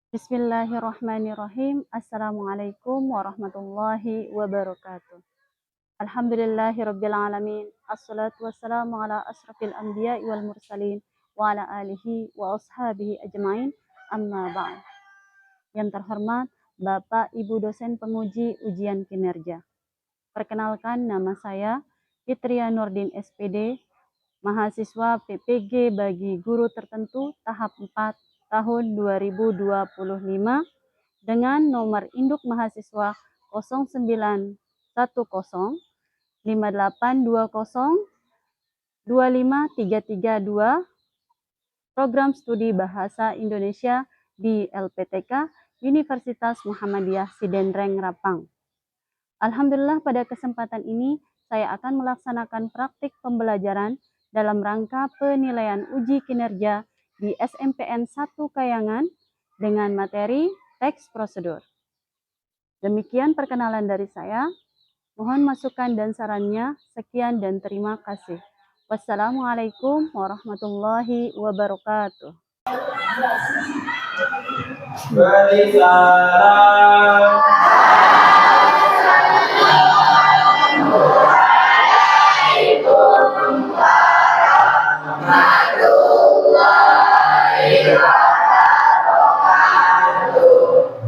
Bismillahirrahmanirrahim. Assalamualaikum warahmatullahi wabarakatuh. Alhamdulillahirabbil alamin. Assalatu wassalamu ala asrafil anbiya'i wal mursalin wa ala alihi wa ashabihi ajmain. Amma ba'd. Yang terhormat Bapak Ibu dosen penguji ujian kinerja. Perkenalkan, nama saya Fitria Nurdin SPD, mahasiswa PPG bagi guru tertentu tahap 4 tahun 2025 dengan nomor induk mahasiswa 0910 5820 25332, program studi Bahasa Indonesia di LPTK Universitas Muhammadiyah Sidenreng Rapang. Alhamdulillah, pada kesempatan ini saya akan melaksanakan praktik pembelajaran dalam rangka penilaian uji kinerja di SMPN 1 Kayangan dengan materi teks prosedur. Demikian perkenalan dari saya. Mohon masukan dan sarannya. Sekian dan terima kasih. Wassalamualaikum warahmatullahi wabarakatuh.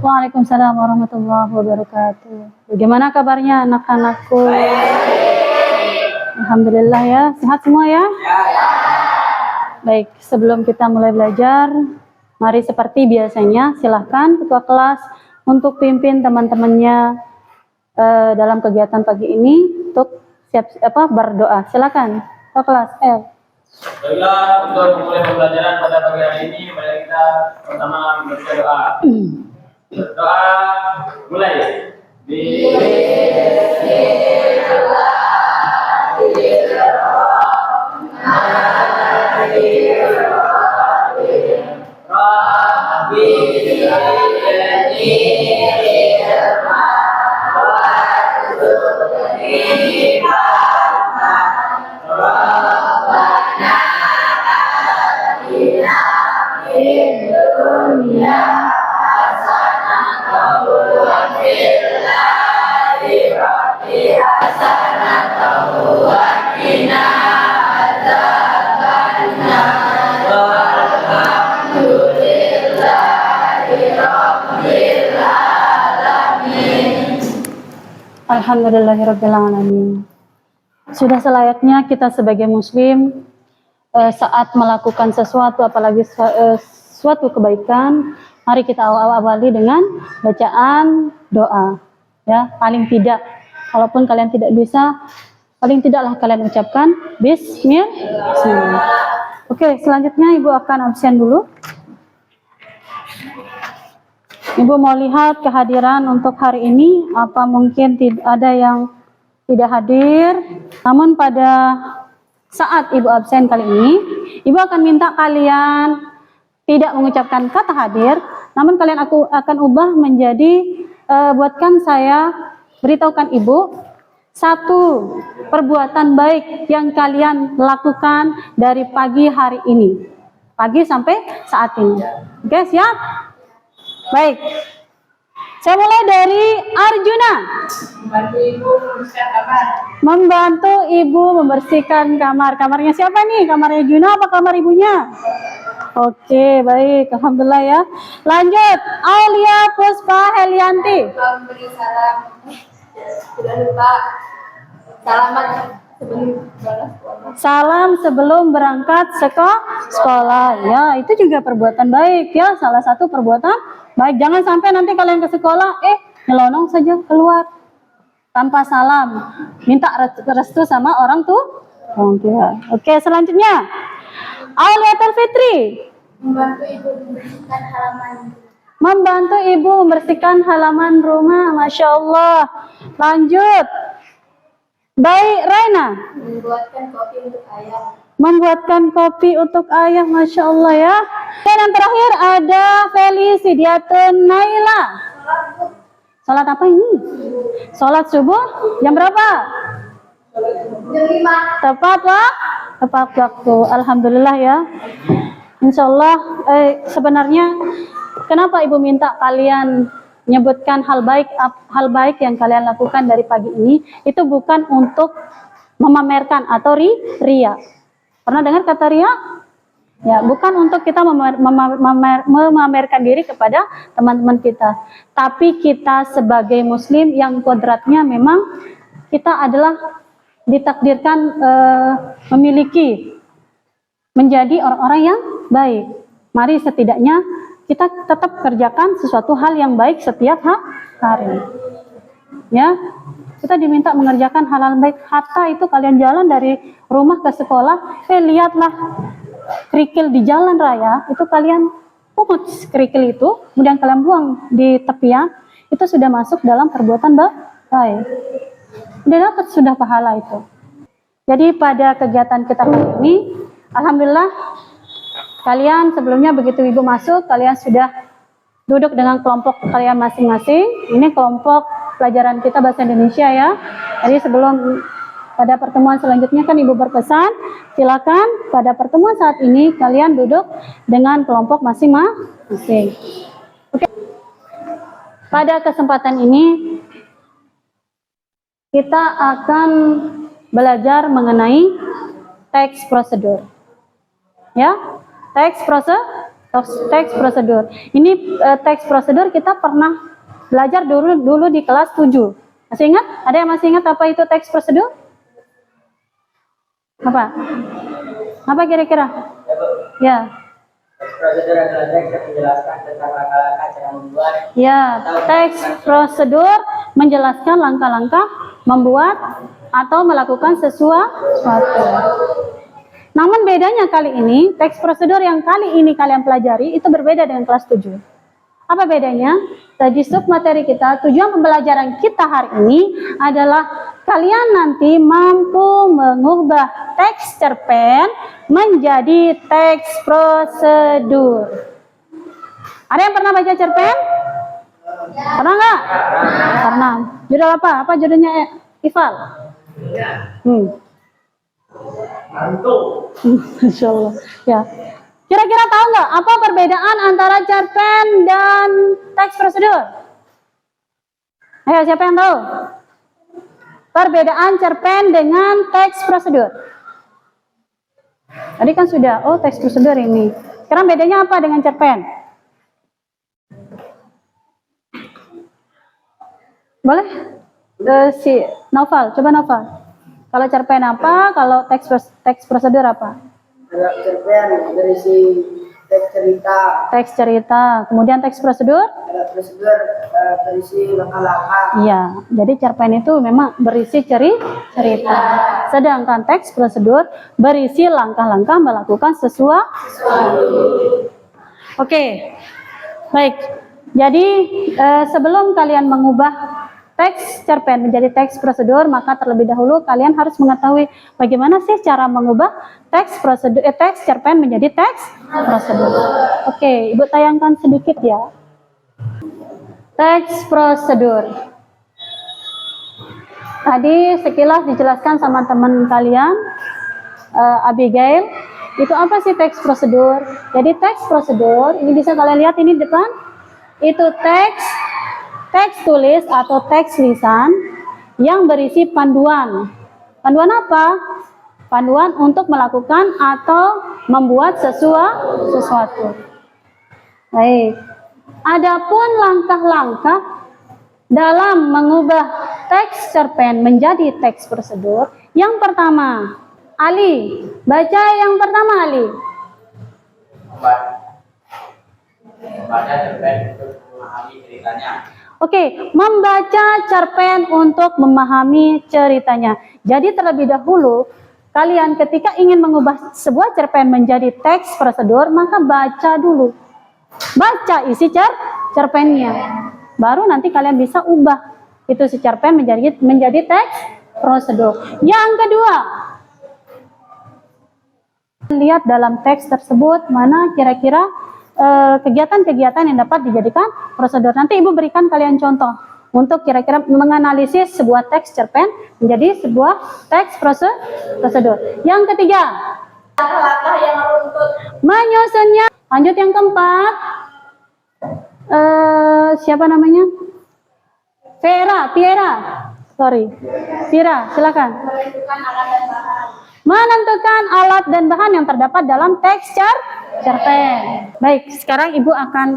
Waalaikumsalam warahmatullahi wabarakatuh. Bagaimana kabarnya anak-anakku? Alhamdulillah ya, sehat semua ya? Baik, sebelum kita mulai belajar, mari seperti biasanya silahkan ketua kelas untuk pimpin teman-temannya dalam kegiatan pagi ini untuk berdoa. Silakan ketua kelas. Baiklah, untuk memulai pembelajaran pada pagi hari ini, mari kita pertama membaca doa. Doa mulai. Alhamdulillahirabbil alamin. Sudah selayaknya kita sebagai muslim saat melakukan sesuatu, apalagi suatu kebaikan, mari kita awali dengan bacaan doa. Ya, paling tidak, kalaupun kalian tidak bisa, paling tidaklah kalian ucapkan Bismillah. Oke, selanjutnya Ibu akan absen dulu. Ibu mau lihat kehadiran untuk hari ini, apa mungkin ada yang tidak hadir. Namun pada saat Ibu absen kali ini, Ibu akan minta kalian tidak mengucapkan kata hadir, namun kalian aku akan ubah menjadi buatkan saya, beritahukan Ibu satu perbuatan baik yang kalian lakukan dari pagi hari ini, pagi sampai saat ini. Oke, siap? Baik, saya mulai dari Arjuna. Membantu ibu membersihkan kamar. Kamarnya siapa nih? Kamarnya Juna apa kamar ibunya? Oke, baik, alhamdulillah ya. Lanjut, Aulia Puspa Helianti. Memberi salam. Sudah lupa. Selamat Salam sebelum berangkat sekolah. Ya, itu juga perbuatan baik ya. Salah satu perbuatan baik. Jangan sampai nanti kalian ke sekolah, nyelonong saja keluar tanpa salam. Minta restu sama orang tua. Oke, selanjutnya Auliatul Fitri. Membantu ibu membersihkan halaman. Membantu ibu membersihkan halaman rumah. Masya Allah. Lanjut. Baik, Raina. Membuatkan kopi untuk ayah. Membuatkan kopi untuk ayah, Masya Allah ya. Dan yang terakhir ada Felicidiatun Naila. Salat apa ini? Salat subuh jam berapa? Jam 5. Tepat waktu. Alhamdulillah ya. Insya Allah, sebenarnya kenapa Ibu minta kalian menyebutkan hal baik yang kalian lakukan dari pagi ini, itu bukan untuk memamerkan atau ria. Pernah dengar kata ria? Ya, bukan untuk kita memamerkan diri kepada teman-teman kita. Tapi kita sebagai muslim yang kodratnya memang kita adalah ditakdirkan memiliki menjadi orang-orang yang baik. Mari setidaknya kita tetap kerjakan sesuatu hal yang baik setiap hari. Ya, kita diminta mengerjakan hal-hal baik. Hatta itu kalian jalan dari rumah ke sekolah, lihatlah kerikil di jalan raya, itu kalian pungut kerikil itu, kemudian kalian buang di tepian, itu sudah masuk dalam perbuatan baik. Sudah pahala itu. Jadi pada kegiatan kita kali ini, alhamdulillah kalian sebelumnya begitu Ibu masuk, kalian sudah duduk dengan kelompok kalian masing-masing. Ini kelompok pelajaran kita bahasa Indonesia ya. Jadi sebelum pada pertemuan selanjutnya kan Ibu berpesan, silakan pada pertemuan saat ini kalian duduk dengan kelompok masing-masing. Oke. Pada kesempatan ini kita akan belajar mengenai teks prosedur. Ya, teks prosedur. Ini teks prosedur kita pernah belajar dulu di kelas 7. Masih ingat? Ada yang masih ingat apa itu teks prosedur? Apa kira-kira? Ya. Teks prosedur adalah teks yang menjelaskan tentang langkah-langkah cara membuat. Ya, teks prosedur menjelaskan langkah-langkah membuat atau melakukan sesuatu. Namun bedanya kali ini, teks prosedur yang kali ini kalian pelajari itu berbeda dengan kelas 7. Apa bedanya? Tadi submateri kita, tujuan pembelajaran kita hari ini adalah kalian nanti mampu mengubah teks cerpen menjadi teks prosedur. Ada yang pernah baca cerpen? Pernah nggak? Pernah. Judul apa? Apa judulnya, Ifal? Insya Allah. Ya. Kira-kira tahu nggak apa perbedaan antara cerpen dan teks prosedur? Ayo, siapa yang tahu? Perbedaan cerpen dengan teks prosedur. Tadi kan sudah, teks prosedur ini. Sekarang bedanya apa dengan cerpen? Boleh? Si Novel, coba Novel. Kalau cerpen apa? Kalau teks prosedur apa? Kalau cerpen berisi teks cerita. Teks cerita. Kemudian teks prosedur? Kalau prosedur berisi langkah-langkah. Iya, jadi cerpen itu memang berisi cerita. Sedangkan teks prosedur berisi langkah-langkah melakukan sesuatu. Oke, baik. Jadi sebelum kalian mengubah teks cerpen menjadi teks prosedur, maka terlebih dahulu kalian harus mengetahui bagaimana sih cara mengubah teks cerpen menjadi teks prosedur. Oke, Ibu tayangkan sedikit ya. Teks prosedur. Tadi sekilas dijelaskan sama teman kalian, Abigail. Itu apa sih teks prosedur? Jadi teks prosedur, ini bisa kalian lihat ini depan. Itu teks tulis atau teks lisan yang berisi panduan. Panduan apa? Panduan untuk melakukan atau membuat sesuatu. Baik. Adapun langkah-langkah dalam mengubah teks cerpen menjadi teks prosedur, yang pertama, Ali, baca yang pertama Ali. Membaca cerpen untuk memahami ceritanya. Oke, membaca cerpen untuk memahami ceritanya. Jadi terlebih dahulu, kalian ketika ingin mengubah sebuah cerpen menjadi teks prosedur, maka baca dulu. Baca isi cerpennya. Baru nanti kalian bisa ubah itu si cerpen menjadi teks prosedur. Yang kedua, lihat dalam teks tersebut mana kira-kira kegiatan-kegiatan yang dapat dijadikan prosedur. Nanti Ibu berikan kalian contoh untuk kira-kira menganalisis sebuah teks cerpen menjadi sebuah teks prosedur. Yang ketiga, Langkah yang runtut. Menyusunnya. Lanjut yang keempat. Siapa namanya? Piera. Silakan. Menentukan alat dan bahan. Menentukan alat dan bahan yang terdapat dalam teks cerpen. Baik, sekarang Ibu akan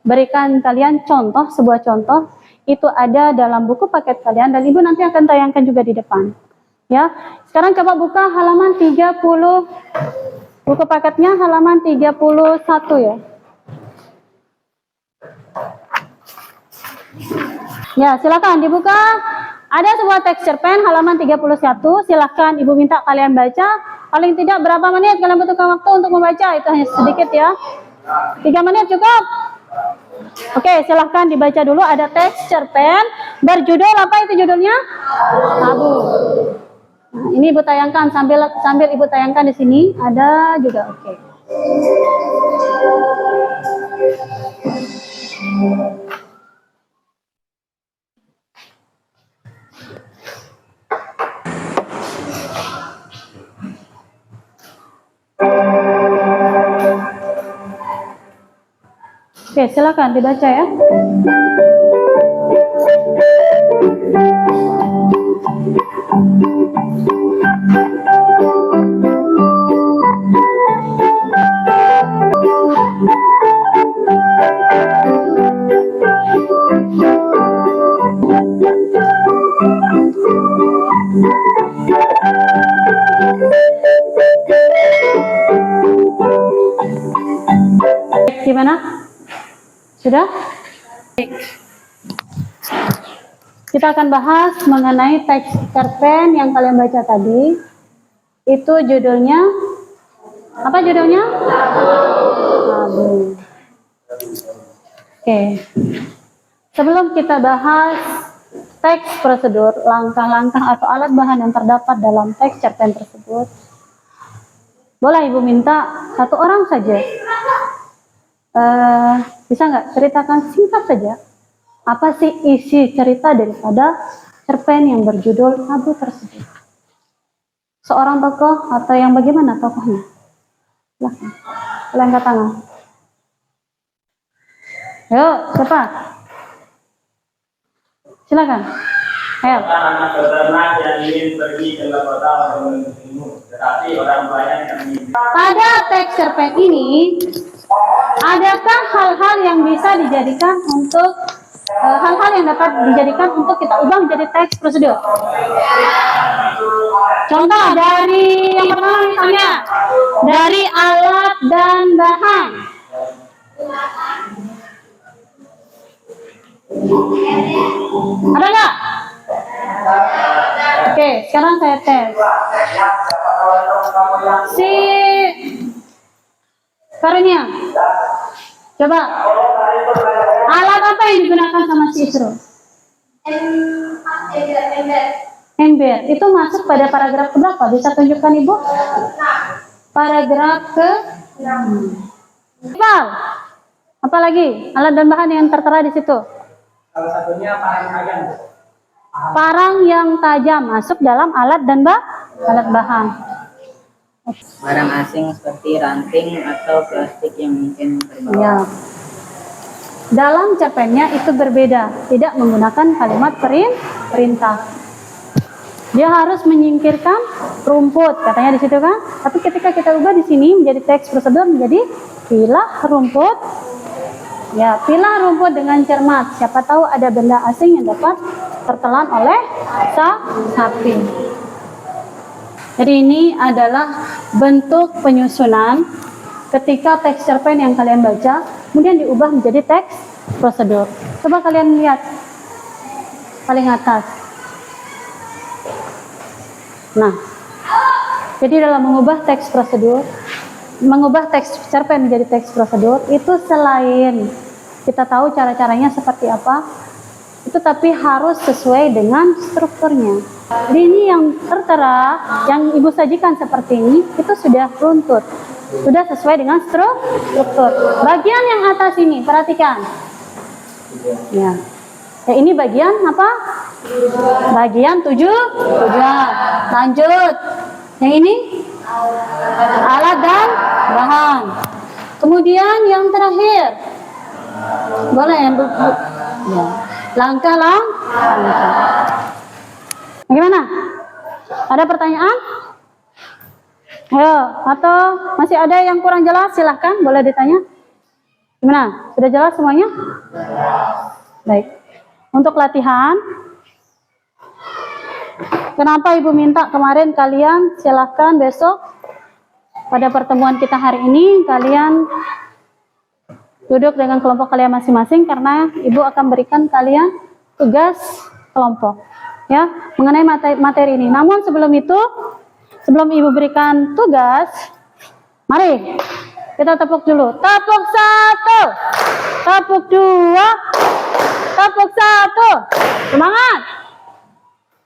berikan kalian sebuah contoh. Itu ada dalam buku paket kalian dan Ibu nanti akan tayangkan juga di depan. Ya, sekarang coba buka halaman 30. Buku paketnya halaman 31 ya. Ya, silakan dibuka. Ada sebuah teks cerpen halaman 31. Silakan Ibu minta kalian baca. Paling tidak berapa menit kalian butuhkan waktu untuk membaca? Itu hanya sedikit ya. 3 menit cukup? Oke, silakan dibaca dulu. Ada teks cerpen berjudul apa itu judulnya? Abu. Nah, ini Ibu tayangkan sambil Ibu tayangkan di sini. Ada juga. Oke. Oke, silakan dibaca ya. Gimana? Sudah? Kita akan bahas mengenai teks cerpen yang kalian baca tadi. Itu judulnya apa judulnya? Abu. Oke. Sebelum kita bahas teks prosedur, langkah-langkah atau alat bahan yang terdapat dalam teks cerpen tersebut, boleh Ibu minta satu orang saja. Bisa nggak ceritakan singkat saja apa sih isi cerita daripada cerpen yang berjudul Abu tersebut? Seorang tokoh atau yang bagaimana tokohnya? Silahkan, kalian angkat tangan. Yuk, siapa? Silakan. Ayo. Anak peternak yang ingin pergi ke kota untuk menuntut, tetapi orang tuanya yang ingin. Pada teks cerpen ini, adakah hal-hal yang bisa dijadikan untuk hal-hal yang dapat dijadikan untuk kita ubah menjadi teks prosedur? Contoh dari yang pertama misalnya dari alat dan bahan. Ada nggak? Oke, sekarang saya tes. Si Karunia, coba alat apa yang digunakan sama si Isro? Ember. Itu masuk pada paragraf keberapa? Bisa tunjukkan Ibu? Paragraf ke 6. Apalagi alat dan bahan yang tertera di situ? Salah satunya parang tajam. Parang yang tajam masuk dalam alat dan alat bahan. Barang asing seperti ranting atau plastik yang mungkin berbau. Ya. Dalam cerpennya itu berbeda, tidak menggunakan kalimat perintah. Dia harus menyingkirkan rumput, katanya di situ kan. Tapi ketika kita ubah di sini menjadi teks prosedur menjadi pilah rumput. Ya, pilah rumput dengan cermat. Siapa tahu ada benda asing yang dapat tertelan oleh sapi. Jadi ini adalah bentuk penyusunan ketika teks cerpen yang kalian baca kemudian diubah menjadi teks prosedur. Coba kalian lihat paling atas. Nah, jadi dalam mengubah teks prosedur, mengubah teks cerpen menjadi teks prosedur itu selain kita tahu cara-caranya seperti apa, itu tapi harus sesuai dengan strukturnya. Jadi ini yang tertera, yang Ibu sajikan seperti ini, itu sudah runtut, sudah sesuai dengan struktur. Bagian yang atas ini, perhatikan. Ya, ini bagian apa? Bagian tujuan. Lanjut. Yang ini Alat dan bahan. Kemudian yang terakhir, boleh yang ya. Langkah. Bagaimana? Ada pertanyaan? Ayo, atau masih ada yang kurang jelas? Silahkan, boleh ditanya. Gimana? Sudah jelas semuanya? Baik. Untuk latihan, kenapa Ibu minta kemarin kalian silahkan besok pada pertemuan kita hari ini kalian duduk dengan kelompok kalian masing-masing karena Ibu akan berikan kalian tugas kelompok ya mengenai materi ini. Namun sebelum itu, sebelum Ibu berikan tugas, mari kita tepuk dulu. Tepuk 1, tepuk 2, tepuk 1. Semangat.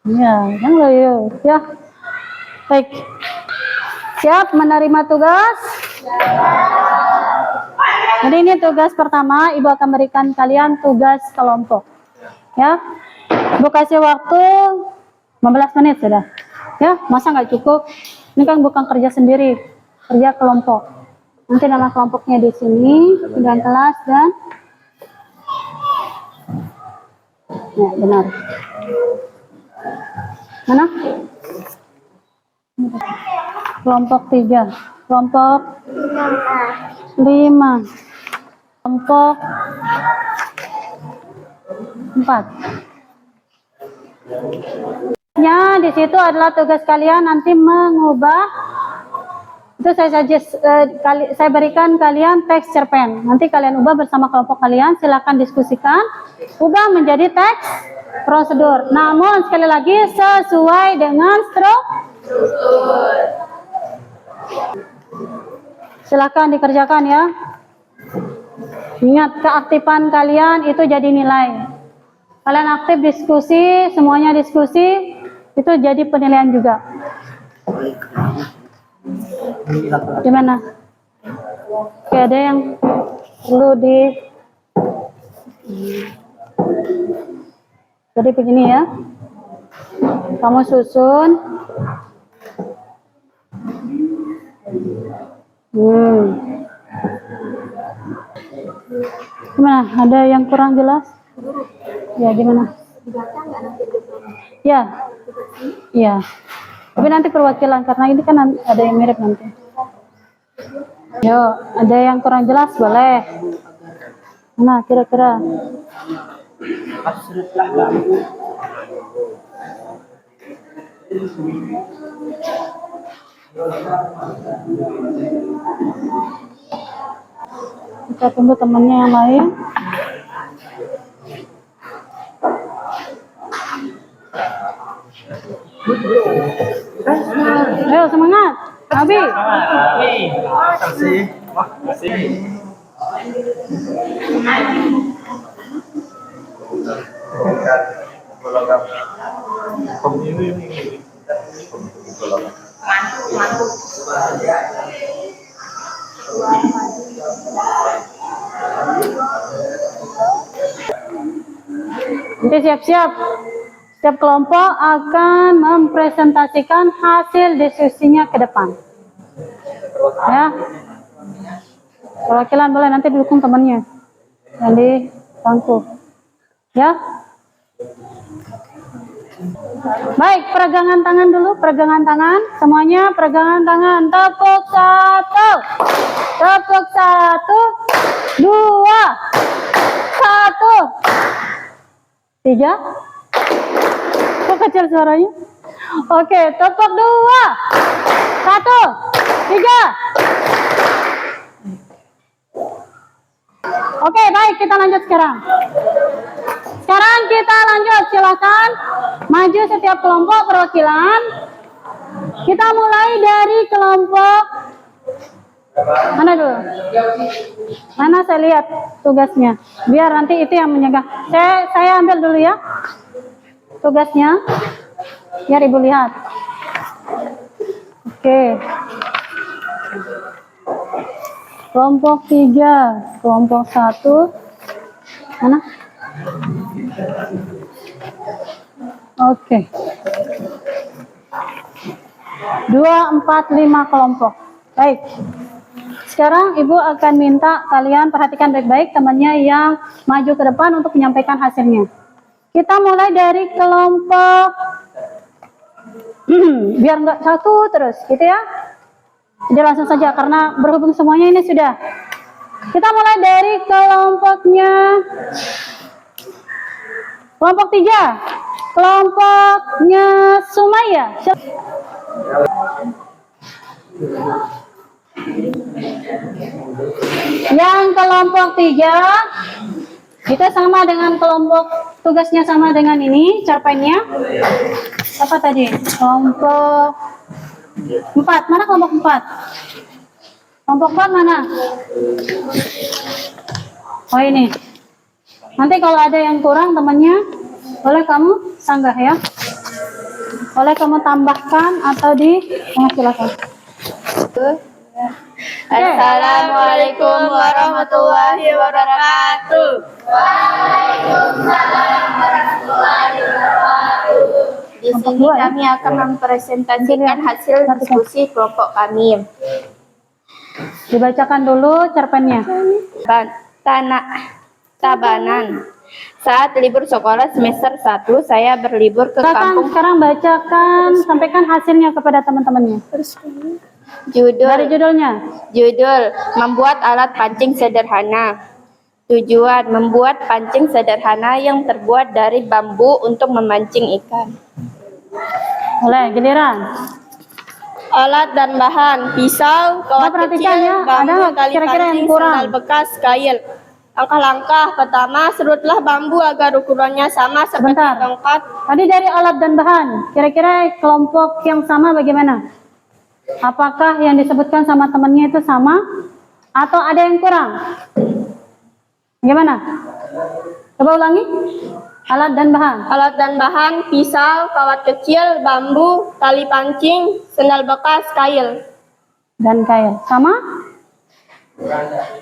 Ya, yang loyo ya. Baik. Siap menerima tugas? Jadi ini tugas pertama, Ibu akan berikan kalian tugas kelompok. Ya. Ibu kasih waktu 15 menit sudah. Ya, masa nggak cukup? Ini kan bukan kerja sendiri, kerja kelompok. Nanti nama kelompoknya di sini, dengan kelas dan ya, benar. Mana? Kelompok 3, kelompok 5, kelompok 4. Ya, di situ adalah tugas kalian nanti mengubah. Itu saya berikan kalian teks cerpen. Nanti kalian ubah bersama kelompok kalian. Silakan diskusikan. Ubah menjadi teks prosedur. Namun sekali lagi sesuai dengan struktur. Silakan dikerjakan ya. Ingat, keaktifan kalian itu jadi nilai. Kalian aktif diskusi, semuanya diskusi, itu jadi penilaian juga. Gimana? Oke, ada yang perlu di... Jadi begini ya. Kamu susun. Gimana? Ada yang kurang jelas? Ya, gimana? Ya. Ya. Tapi nanti perwakilan, karena ini kan ada yang mirip nanti. Yo, ada yang kurang jelas, boleh. Nah, kira-kira. Kita tunggu temannya yang lain. Ayo semangat, Abi. Makasih. Nanti siap-siap. Setiap kelompok akan mempresentasikan hasil diskusinya ke depan. Ya. Perwakilan boleh nanti didukung temannya yang di bangku. Ya. Baik, peregangan tangan dulu, peregangan tangan. Semuanya peregangan tangan. Tepuk 1. Tepuk 1. 2. 1. 3. Kok kecil suaranya? Oke, tepuk 2. 1. 3. Oke, baik, kita lanjut sekarang. Sekarang kita lanjut, silakan maju setiap kelompok perwakilan. Kita mulai dari kelompok mana dulu? Mana saya lihat tugasnya. Biar nanti itu yang menyegah. Saya ambil dulu ya tugasnya. Biar Ibu lihat. Oke. Kelompok 3, kelompok 1. Mana? Oke. 2, 4, 5 kelompok. Baik. Sekarang Ibu akan minta kalian perhatikan baik-baik temannya yang maju ke depan untuk menyampaikan hasilnya. Kita mulai dari kelompok biar nggak satu terus gitu ya. Jadi langsung saja karena berhubung semuanya ini sudah. Kita mulai dari kelompoknya kelompok 3. Kelompoknya Sumaya. Yang kelompok 3 itu sama dengan kelompok, tugasnya sama dengan ini, cerpennya. Apa tadi? Kelompok 4. Mana kelompok 4? Kelompok 4 mana? Oh ini. Nanti kalau ada yang kurang temannya, boleh kamu sanggah ya. Boleh kamu tambahkan atau silakan. Assalamualaikum warahmatullahi wabarakatuh. Waalaikumsalam warahmatullahi wabarakatuh. Di sini kami akan mempresentasikan hasil diskusi kelompok kami. Dibacakan dulu cerpennya. Tabanan. Saat libur sekolah semester 1, saya berlibur ke kampung. Sekarang bacakan, sampaikan hasilnya kepada teman-temannya. Dari judulnya. Judul, membuat alat pancing sederhana. Tujuan, membuat pancing sederhana yang terbuat dari bambu untuk memancing ikan. Boleh, giliran. Alat dan bahan, pisau, kawat perhatikan kecil, ya, bambu, ada tali kira-kira yang pancing, kurang. sendal bekas, kail. Langkah-langkah pertama, serutlah bambu agar ukurannya sama seperti Sebentar. tongkat. Tadi dari alat dan bahan, kira-kira kelompok yang sama bagaimana? Apakah yang disebutkan sama temannya itu sama? Atau ada yang kurang? Gimana? Coba ulangi. Alat dan bahan. Alat dan bahan, pisau, kawat kecil, bambu, tali pancing, sendal bekas, kail. Dan kail. Sama?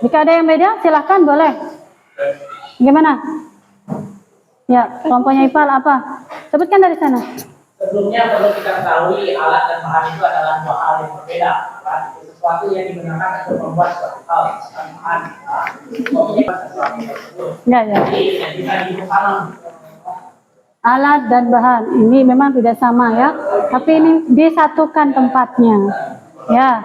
Jika ada yang beda, silahkan boleh. Gimana? Ya, kelompoknya Ipal apa? Sebutkan dari sana. Sebelumnya perlu kita ketahui alat dan bahan itu adalah dua hal yang berbeda. Kan? Sesuatu yang digunakan untuk membuat suatu hal, misalkan bahan, sesuatu tersebut. Ya. Jadi yang bisa dibuka Alat dan bahan ini memang tidak sama ya, tapi ini disatukan tempatnya. Ya,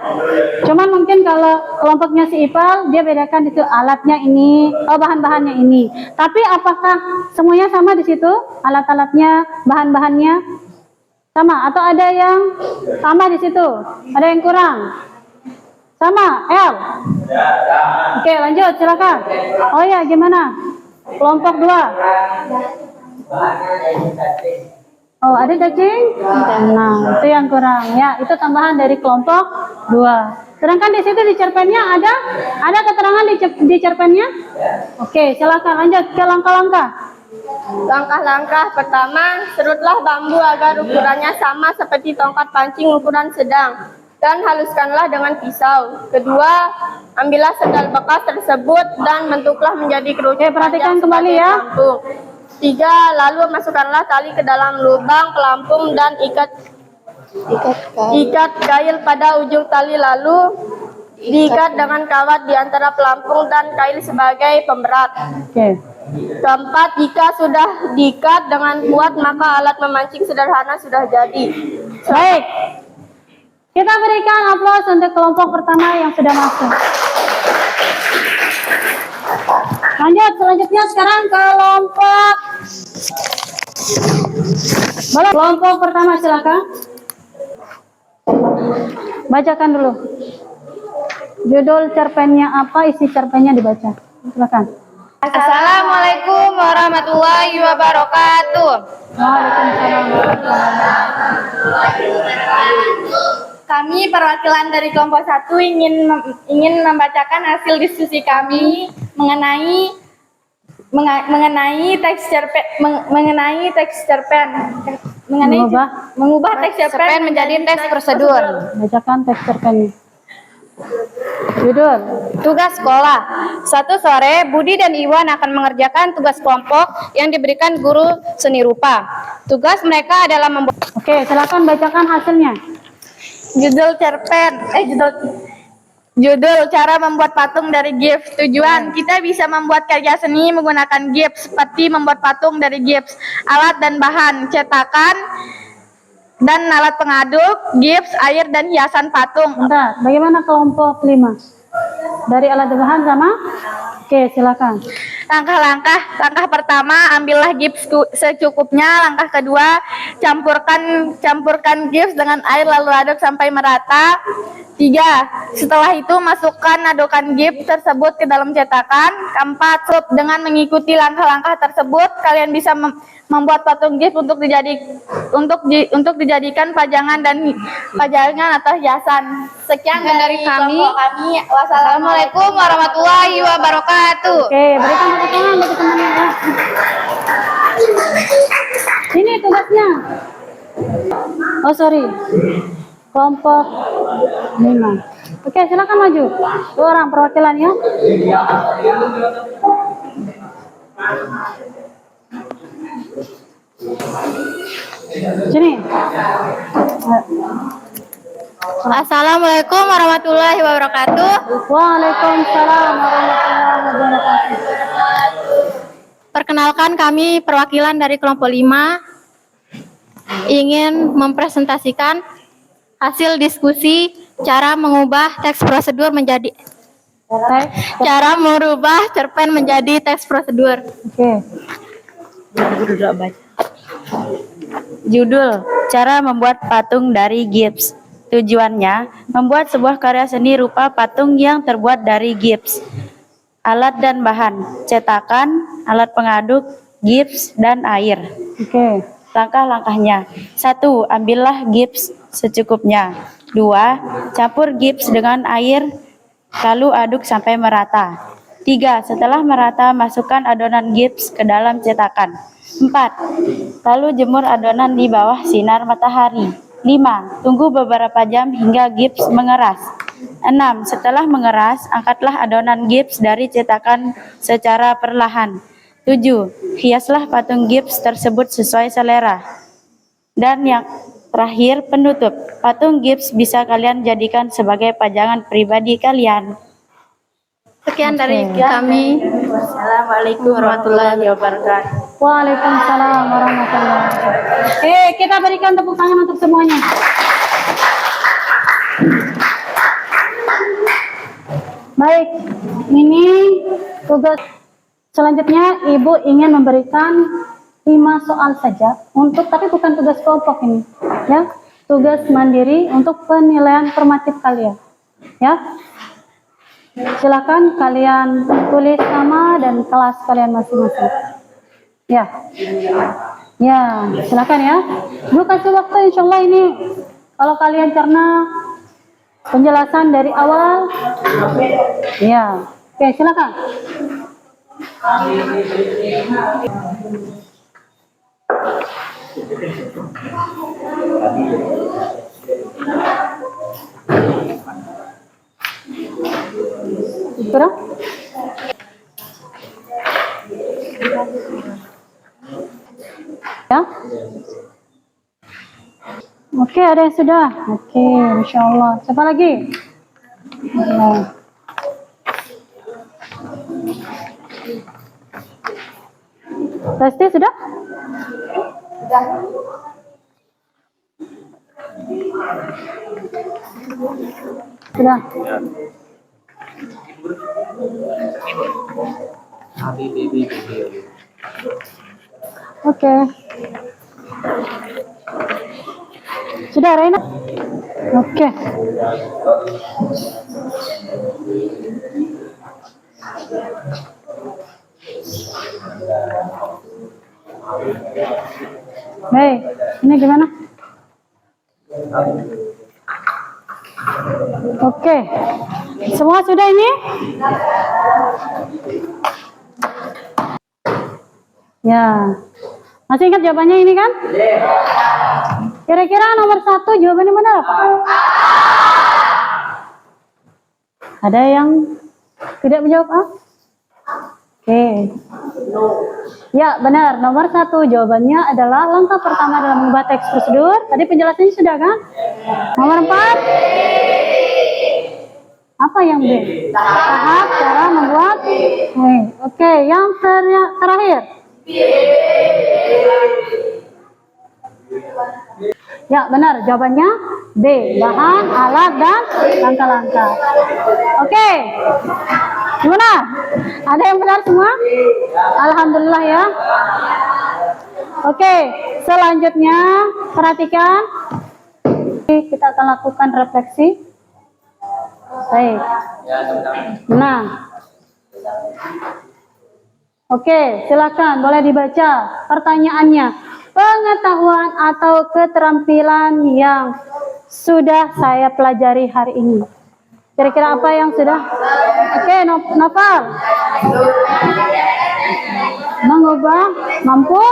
cuman mungkin kalau kelompoknya si Ipal, dia bedakan itu alatnya ini, bahan-bahannya ini. Tapi apakah semuanya sama di situ? Alat-alatnya, bahan-bahannya sama atau ada yang sama di situ? Ada yang kurang? Sama, El? Oke, lanjut, silakan. Oh ya, gimana? Kelompok 2. Oh, ada cacing? Nah, itu yang kurang. Ya, itu tambahan dari kelompok 2. Sedangkan di situ di cerpennya ada keterangan di cerpennya? Oke, silakan lanjut ke langkah-langkah. Langkah-langkah pertama, serutlah bambu agar ukurannya sama seperti tongkat pancing ukuran sedang dan haluskanlah dengan pisau. Kedua, ambillah sendal bekas tersebut dan bentuklah menjadi kerucut. Oke, perhatikan kembali ya. Pelampung. 3, lalu masukkanlah tali ke dalam lubang pelampung dan ikat kail pada ujung tali, lalu diikat dengan kawat di antara pelampung dan kail sebagai pemberat. Oke. Keempat, jika sudah diikat dengan kuat, maka alat memancing sederhana sudah jadi. Baik. Kita berikan aplaus untuk kelompok pertama yang sudah masuk. Lanjut, selanjutnya sekarang kelompok. Boleh, kelompok pertama silakan. Bacakan dulu. Judul cerpennya apa, isi cerpennya dibaca. Silakan. Assalamualaikum warahmatullahi wabarakatuh. Waalaikumsalam. Kami perwakilan dari kelompok 1 ingin membacakan hasil diskusi kami mengenai teks cerpen, mengubah teks cerpen menjadi teks prosedur. Bacakan teks cerpennya. Judul. Tugas sekolah. Satu sore, Budi dan Iwan akan mengerjakan tugas kelompok yang diberikan guru seni rupa. Tugas mereka adalah membuat. Oke, silakan bacakan hasilnya. Judul cara membuat patung dari gips. Tujuan kita bisa membuat karya seni menggunakan gips seperti membuat patung dari gips. Alat dan bahan cetakan dan alat pengaduk, gips, air dan hiasan patung. Bentar, bagaimana kelompok 5? Dari alat dan bahan sama? Oke, silakan. Langkah pertama, ambillah gips secukupnya. Langkah kedua, campurkan gips dengan air lalu aduk sampai merata. 3. Setelah itu masukkan adokan gips tersebut ke dalam cetakan. 4. Dengan mengikuti langkah-langkah tersebut, kalian bisa membuat patung gips untuk dijadikan pajangan atau hiasan. Sekian dari kami. Wassalamualaikum warahmatullahi wabarakatuh. Oke, berikan tepuk tangan bagi temannya ya. Ini tugasnya. Oh sorry, kelompok 5. Oke, silakan maju. 2 orang perwakilan ya. Sini. Assalamualaikum warahmatullahi wabarakatuh. Waalaikumsalam warahmatullahi wabarakatuh. Perkenalkan, kami perwakilan dari kelompok 5 ingin mempresentasikan hasil diskusi cara mengubah teks prosedur menjadi merubah cerpen menjadi teks prosedur. Oke. Judul, cara membuat patung dari gips. Tujuannya, membuat sebuah karya seni rupa patung yang terbuat dari gips. Alat dan bahan, cetakan, alat pengaduk, gips, dan air. Oke. Langkah-langkahnya. 1. Ambillah gips secukupnya. 2. Campur gips dengan air, lalu aduk sampai merata. 3. Setelah merata, masukkan adonan gips ke dalam cetakan. 4. Lalu jemur adonan di bawah sinar matahari. 5. Tunggu beberapa jam hingga gips mengeras. 6. Setelah mengeras, angkatlah adonan gips dari cetakan secara perlahan. 7. Hiaslah patung gips tersebut sesuai selera. Dan yang terakhir, penutup. Patung gips bisa kalian jadikan sebagai pajangan pribadi kalian. Sekian dari kami. Wassalamualaikum warahmatullahi wabarakatuh. Waalaikumsalam warahmatullahi wabarakatuh. Kita berikan tepuk tangan untuk semuanya. Baik, ini tugas selanjutnya. Ibu ingin memberikan 5 soal saja tapi bukan tugas kelompok ini, ya. Tugas mandiri untuk penilaian formatif kalian, ya. Silakan kalian tulis nama dan kelas kalian masing-masing. Ya, silakan ya. Ibu kasih waktu, insya Allah ini kalau kalian cerna penjelasan dari awal. Ya, oke, silakan. Kurang? Ya. Oke, ada yang sudah. Oke, Masya Allah. Siapa lagi? Ya. Pasti sudah? Sudah. Oke. Sudah, Reina? Oke. Baik, ini gimana? Oke. Semua sudah ini? Ya. Masih ingat jawabannya ini kan? Kira-kira nomor 1 jawabannya benar apa? Ada yang tidak menjawab A? Oke. Ya, benar. Nomor 1 jawabannya adalah langkah pertama dalam mengubah teks prosedur. Tadi penjelasannya sudah kan? Nomor 4. Apa yang B? Tahap cara membuat. Oke, yang terakhir. Ya, benar. Jawabannya B. Bahan, alat, dan langkah-langkah. Oke. Gimana? Ada yang benar semua? Alhamdulillah ya. Oke, selanjutnya perhatikan. Kita akan lakukan refleksi. Baik. Nah. Oke, silakan boleh dibaca pertanyaannya. Pengetahuan atau keterampilan yang sudah saya pelajari hari ini. Kira-kira apa yang sudah? Oke, Novel. Mengubah, mampu.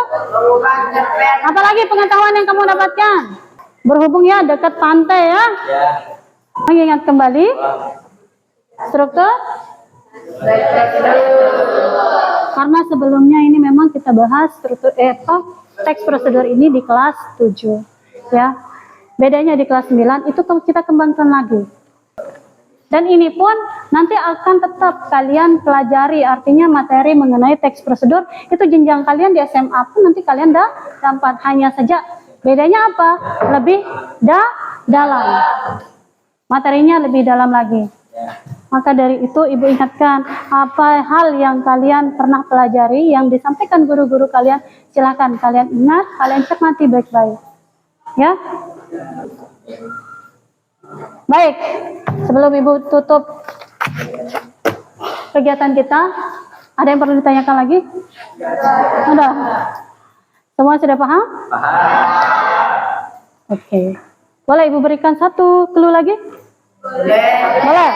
Apalagi pengetahuan yang kamu dapatkan? Berhubung ya dekat pantai ya. Mengingat kembali struktur. Karena sebelumnya ini memang kita bahas struktur teks prosedur ini di kelas 7 ya. Bedanya di kelas 9 itu kita kembangkan lagi. Dan ini pun nanti akan tetap kalian pelajari, artinya materi mengenai teks prosedur itu jenjang kalian di SMA pun nanti kalian dapat, hanya saja bedanya apa? Lebih dalam. Materinya lebih dalam lagi. Maka dari itu Ibu ingatkan apa hal yang kalian pernah pelajari yang disampaikan guru-guru kalian, silakan kalian ingat, kalian cermati baik-baik. Ya. Baik, sebelum Ibu tutup kegiatan kita, ada yang perlu ditanyakan lagi? Sudah? Semua sudah paham? Oke. Boleh Ibu berikan satu clue lagi? Boleh.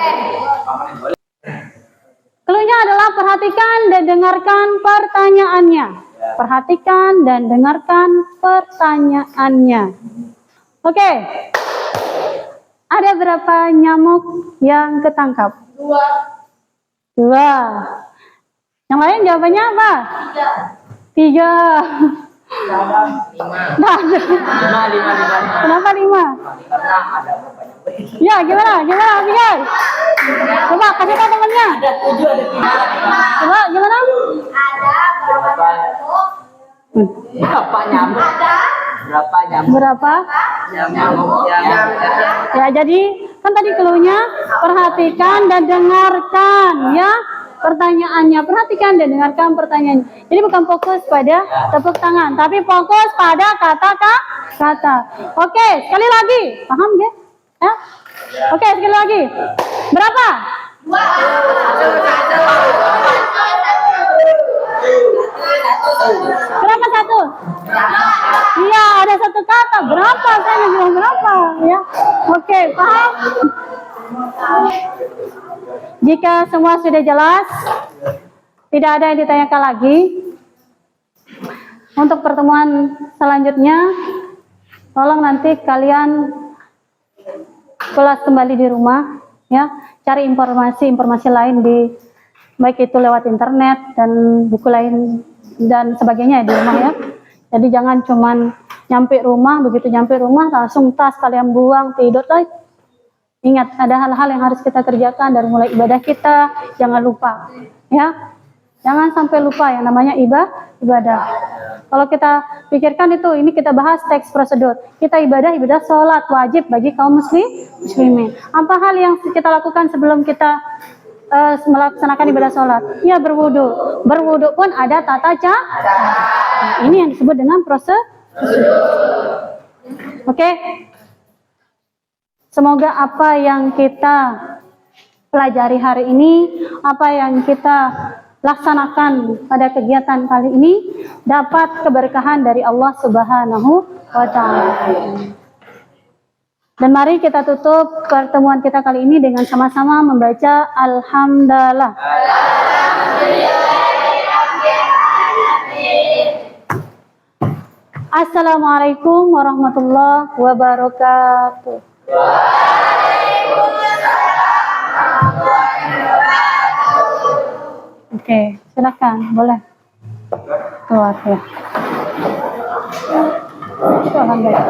Clue-nya adalah perhatikan dan dengarkan pertanyaannya. Perhatikan dan dengarkan pertanyaannya. Oke. Ada berapa nyamuk yang ketangkap? 2. Yang lain jawabannya apa? 3. 5. Kenapa 5? Ya, gimana? Pikir. Coba kasih tahu temannya. Coba gimana? Berapa nyamuk? Berapa? Nyamuk. Ya, jadi kan tadi clue-nya perhatikan dan dengarkan ya pertanyaannya. Perhatikan dan dengarkan pertanyaannya. Jadi bukan fokus pada tepuk tangan, tapi fokus pada kata-kata. Oke, sekali lagi. Paham ya? Ya? Oke, sekali lagi. Berapa? 2. Berapa 1? Iya, ada 1 kata. Berapa? Saya bilang berapa? Ya. Oke, paham? Jika semua sudah jelas, tidak ada yang ditanyakan lagi. Untuk pertemuan selanjutnya, tolong nanti kalian kelas kembali di rumah, ya, cari informasi lain di baik itu lewat internet dan buku lain dan sebagainya di rumah ya. Jadi jangan cuman nyampe rumah, begitu nyampe rumah langsung tas kalian buang, tidur lagi. Ingat, ada hal-hal yang harus kita kerjakan dari mulai ibadah kita, jangan lupa ya. Jangan sampai lupa yang namanya ibadah. Kalau kita pikirkan ini kita bahas teks prosedur. Kita ibadah sholat wajib bagi kaum muslimin. Apa hal yang kita lakukan sebelum kita melaksanakan ibadah sholat? Ya, berwudu. Berwudu pun ada tata cara. Nah, ini yang disebut dengan prosedur. Oke. Semoga apa yang kita pelajari hari ini, apa yang kita laksanakan pada kegiatan kali ini dapat keberkahan dari Allah Subhanahu wa Ta'ala. Dan mari kita tutup pertemuan kita kali ini dengan sama-sama membaca Alhamdulillah. Assalamualaikum warahmatullahi wabarakatuh. Oke. silakan, boleh. Keluar ya. Itu alhamdulillah.